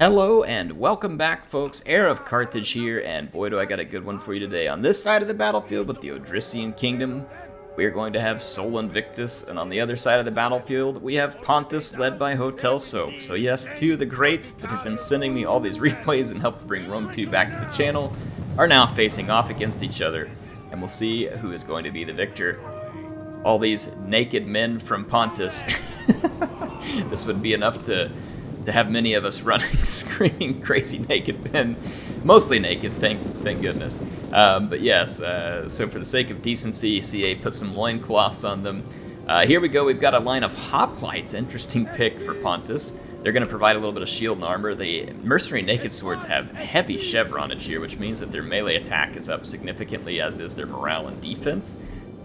Hello and welcome back, folks. HeirofCarthage here, and boy do I got a good one for you today. On this side of the battlefield with the Odryssian kingdom, we're going to have Sol Invictus, and on the other side of the battlefield, we have Pontus led by Hotel Soap. So yes, two of the greats that have been sending me all these replays and helped bring Rome 2 back to the channel are now facing off against each other, and we'll see who is going to be the victor. All these naked men from Pontus. This would be enough to have many of us running, screaming crazy naked men. Mostly naked, thank goodness. But yes, so for the sake of decency, CA put some loincloths on them. Here we go, we've got a line of hoplites. Interesting pick for Pontus. They're going to provide a little bit of shield and armor. The mercenary naked swords have heavy chevronage here, which means that their melee attack is up significantly, as is their morale and defense.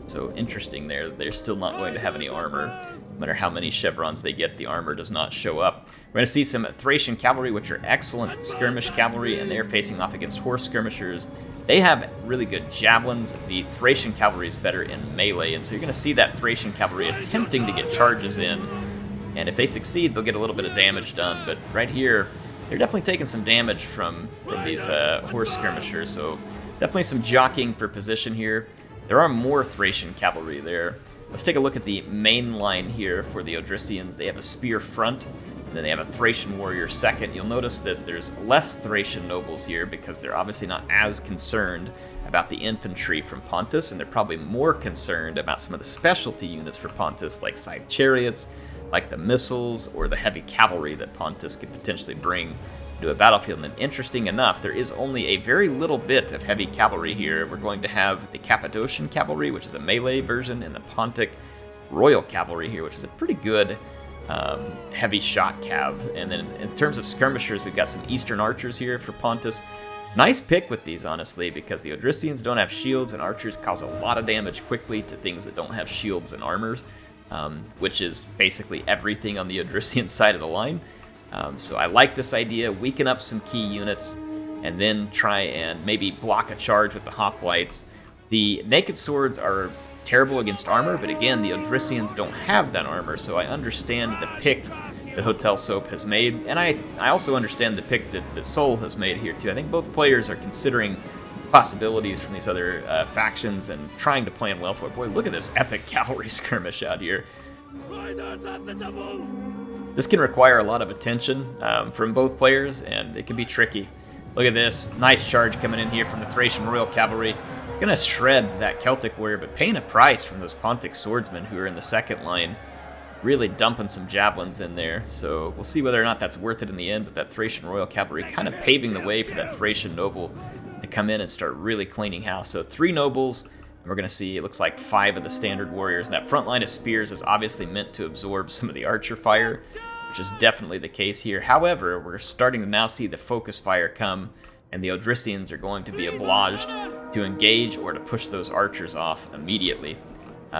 So interesting there. They're still not going to have any armor. No matter how many chevrons they get, the armor does not show up. We're going to see some Thracian cavalry, which are excellent skirmish cavalry, and they're facing off against horse skirmishers. They have really good javelins. The Thracian cavalry is better in melee, and so you're going to see that Thracian cavalry attempting to get charges in. And if they succeed, they'll get a little bit of damage done. But right here, they're definitely taking some damage from these horse skirmishers. So definitely some jockeying for position here. There are more Thracian cavalry there. Let's take a look at the main line here for the Odryssians. They have a spear front, and then they have a Thracian warrior second. You'll notice that there's less Thracian nobles here because they're obviously not as concerned about the infantry from Pontus, and they're probably more concerned about some of the specialty units for Pontus, like scythe chariots, like the missiles, or the heavy cavalry that Pontus could potentially bring to a battlefield. And interesting enough, there is only a very little bit of heavy cavalry here. We're going to have the Cappadocian cavalry, which is a melee version, and the Pontic Royal cavalry here, which is a pretty good heavy shot cav. And then in terms of skirmishers, we've got some Eastern archers here for Pontus. Nice pick with these, honestly, because the Odryssians don't have shields, and archers cause a lot of damage quickly to things that don't have shields and armors, which is basically everything on the Odryssian side of the line. So I like this idea, weaken up some key units, and then try and maybe block a charge with the hoplites. The naked swords are terrible against armor, but again, the Odryssians don't have that armor, so I understand the pick that Hotel Soap has made, and I also understand the pick that Sol has made here too. I think both players are considering possibilities from these other factions and trying to plan well for it. Boy, look at this epic cavalry skirmish out here. This can require a lot of attention from both players, and it can be tricky. Look at this. Nice charge coming in here from the Thracian Royal Cavalry. Gonna shred that Celtic warrior, but paying a price from those Pontic swordsmen who are in the second line. Really dumping some javelins in there, so we'll see whether or not that's worth it in the end, but that Thracian Royal Cavalry kind of paving the way for that Thracian noble to come in and start really cleaning house. So 3 nobles, and we're going to see, it looks like 5 of the standard warriors. And that front line of spears is obviously meant to absorb some of the archer fire, which is definitely the case here. However, we're starting to now see the focus fire come, and the Odryssians are going to be obliged to engage or to push those archers off immediately,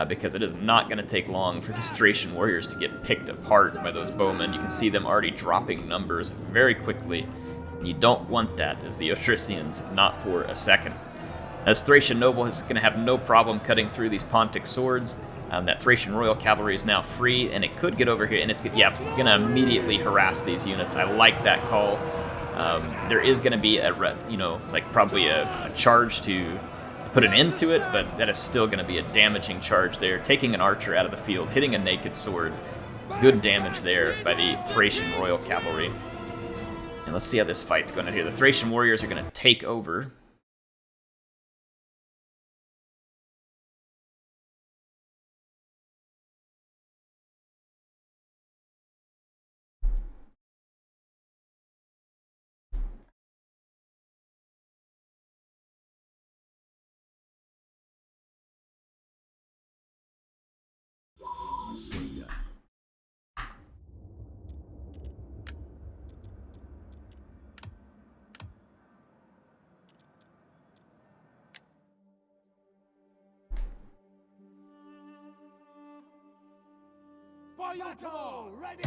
because it is not going to take long for these Thracian warriors to get picked apart by those bowmen. You can see them already dropping numbers very quickly, and you don't want that as the Odryssians, not for a second. As Thracian noble is going to have no problem cutting through these Pontic swords. That Thracian Royal Cavalry is now free, and it could get over here, and it's going to immediately harass these units. I like that call. There is going to be probably a charge to put an end to it, but that is still going to be a damaging charge there. Taking an archer out of the field, hitting a naked sword. Good damage there by the Thracian Royal Cavalry. And let's see how this fight's going on here. The Thracian warriors are going to take over. Battle ready!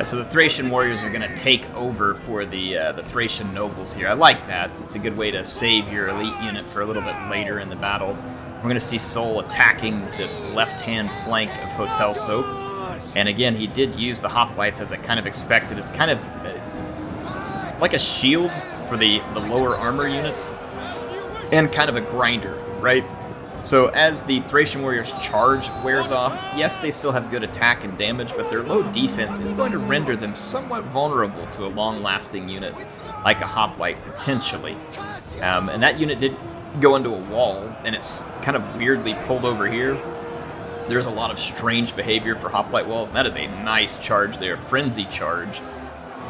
So the Thracian warriors are going to take over for the Thracian nobles here. I like that. It's a good way to save your elite unit for a little bit later in the battle. We're going to see Sol attacking this left-hand flank of Hotel Soap. And again, he did use the hoplites as I kind of expected. It's kind of like a shield for the lower armor units and kind of a grinder, right? So as the Thracian warriors' charge wears off, yes, they still have good attack and damage, but their low defense is going to render them somewhat vulnerable to a long-lasting unit like a hoplite, potentially. And that unit did go into a wall, and it's kind of weirdly pulled over here. There's a lot of strange behavior for hoplite walls, and that is a nice charge there, frenzy charge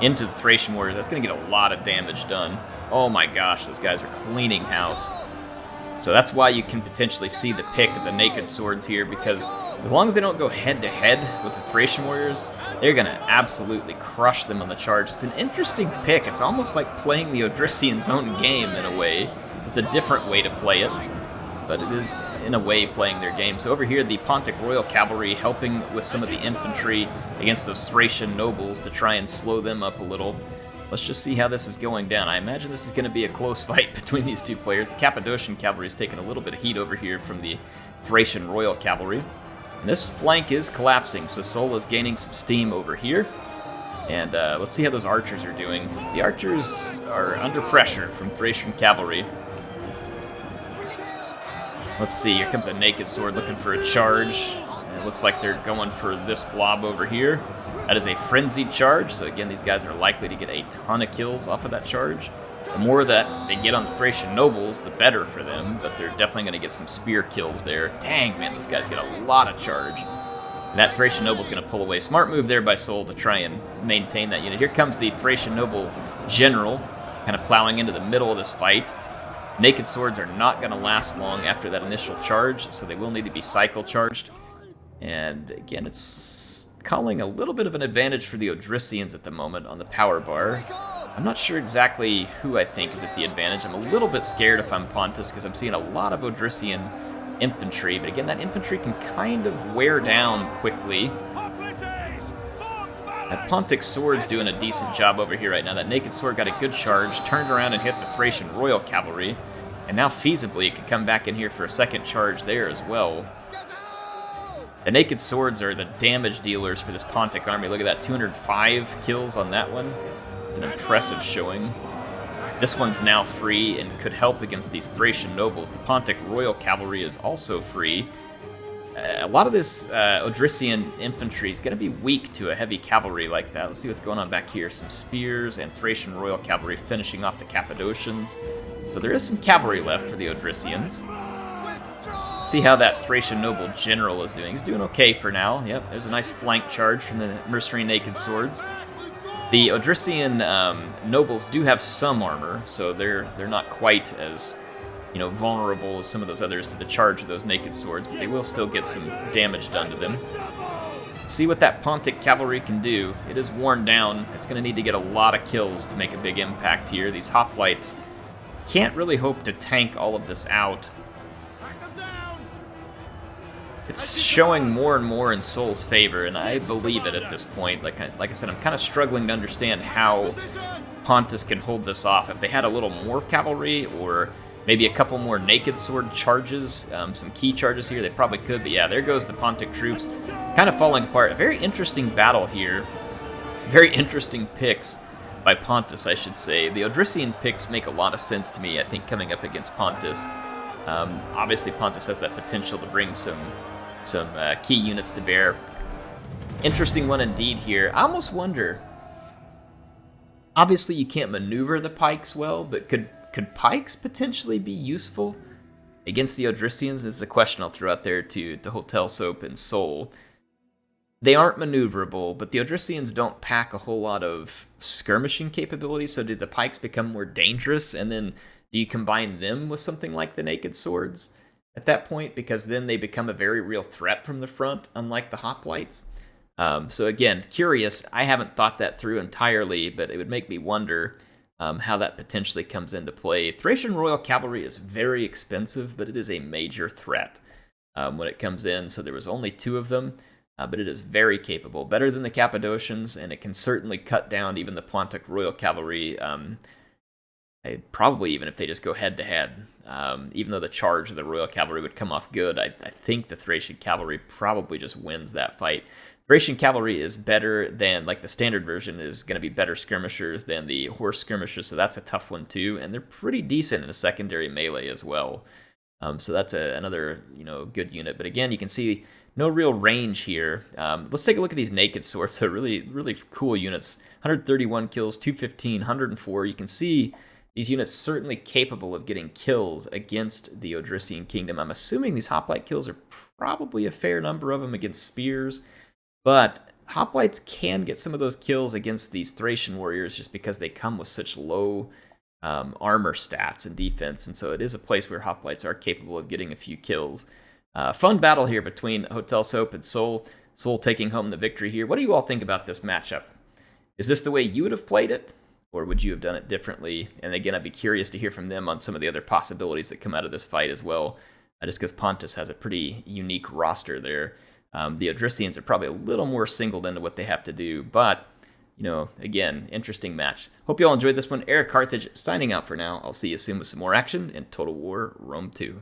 into the Thracian warriors. That's going to get a lot of damage done. Oh my gosh, those guys are cleaning house. So that's why you can potentially see the pick of the naked swords here, because as long as they don't go head-to-head with the Thracian warriors, they're going to absolutely crush them on the charge. It's an interesting pick. It's almost like playing the Odryssians' own game in a way. It's a different way to play it, but it is, in a way, playing their game. So over here, the Pontic Royal Cavalry helping with some of the infantry against those Thracian nobles to try and slow them up a little. Let's just see how this is going down. I imagine this is going to be a close fight between these two players. The Cappadocian Cavalry is taking a little bit of heat over here from the Thracian Royal Cavalry. And this flank is collapsing, so Sol is gaining some steam over here. And let's see how those archers are doing. The archers are under pressure from Thracian Cavalry. Let's see, here comes a naked sword looking for a charge. And it looks like they're going for this blob over here. That is a frenzied charge, so again, these guys are likely to get a ton of kills off of that charge. The more that they get on the Thracian nobles, the better for them, but they're definitely going to get some spear kills there. Dang, man, those guys get a lot of charge. And that Thracian noble's going to pull away. Smart move there by Sol to try and maintain that unit. Here comes the Thracian noble general, kind of plowing into the middle of this fight. Naked swords are not going to last long after that initial charge, so they will need to be cycle charged. And again, it's calling a little bit of an advantage for the Odryssians at the moment on the power bar. I'm not sure exactly who I think is at the advantage. I'm a little bit scared if I'm Pontus because I'm seeing a lot of Odryssian infantry, but again, that infantry can kind of wear down quickly. That Pontic sword's doing a decent job over here right now. That naked sword got a good charge, turned around and hit the Thracian Royal Cavalry, and now feasibly it could come back in here for a second charge there as well. The naked swords are the damage dealers for this Pontic army. Look at that, 205 kills on that one. It's an impressive showing. This one's now free and could help against these Thracian nobles. The Pontic Royal Cavalry is also free. A lot of this Odryssian infantry is going to be weak to a heavy cavalry like that. Let's see what's going on back here. Some spears and Thracian Royal Cavalry finishing off the Cappadocians. So there is some cavalry left for the Odryssians. See how that Thracian noble general is doing. He's doing okay for now. Yep, there's a nice flank charge from the mercenary naked swords. The Odryssian nobles do have some armor, so they're not quite as vulnerable as some of those others to the charge of those naked swords, but they will still get some damage done to them. See what that Pontic cavalry can do. It is worn down. It's going to need to get a lot of kills to make a big impact here. These hoplites can't really hope to tank all of this out. It's showing more and more in Sol's favor, and I believe it at this point. Like I said, I'm kind of struggling to understand how Pontus can hold this off. If they had a little more cavalry, or maybe a couple more naked sword charges, some key charges here, they probably could. But yeah, there goes the Pontic troops, kind of falling apart. A very interesting battle here. Very interesting picks by Pontus, I should say. The Odryssian picks make a lot of sense to me, I think, coming up against Pontus. Obviously, Pontus has that potential to bring some key units to bear. Interesting one indeed here. I almost wonder, obviously you can't maneuver the pikes well, but could pikes potentially be useful against the Odryssians? This is a question I'll throw out there to Hotel Soap and Sol. They aren't maneuverable, but the Odryssians don't pack a whole lot of skirmishing capabilities, so do the pikes become more dangerous, and then do you combine them with something like the naked swords at that point, because then they become a very real threat from the front, unlike the hoplites? So again, curious. I haven't thought that through entirely, but it would make me wonder how that potentially comes into play. Thracian Royal Cavalry is very expensive, but it is a major threat when it comes in. So there was only 2 of them. but it is very capable, better than the Cappadocians, and it can certainly cut down even the Pontic Royal Cavalry, probably even if they just go head-to-head. Even though the charge of the Royal Cavalry would come off good, I think the Thracian Cavalry probably just wins that fight. Thracian Cavalry is better than, like the standard version is going to be better skirmishers than the horse skirmishers, so that's a tough one too, and they're pretty decent in a secondary melee as well. So that's another good unit. But again, you can see no real range here. Let's take a look at these naked swords. They're really, really cool units. 131 kills, 215, 104. You can see these units certainly capable of getting kills against the Odryssian Kingdom. I'm assuming these hoplite kills are probably a fair number of them against spears, but hoplites can get some of those kills against these Thracian warriors just because they come with such low armor stats and defense, and so it is a place where hoplites are capable of getting a few kills. Fun battle here between Hotel Soap and Sol. Sol taking home the victory here. What do you all think about this matchup? Is this the way you would have played it, or would you have done it differently? And again, I'd be curious to hear from them on some of the other possibilities that come out of this fight as well, just because Pontus has a pretty unique roster there. The Odryssians are probably a little more singled into what they have to do, but, again, interesting match. Hope you all enjoyed this one. HeirofCarthage signing out for now. I'll see you soon with some more action in Total War Rome 2.